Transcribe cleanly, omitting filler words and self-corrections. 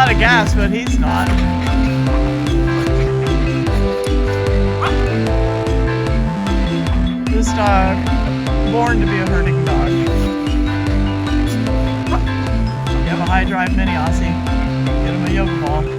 out of gas, but he's not. This dog, born to be a herding dog. You have a high drive mini Aussie, get him a yoga ball.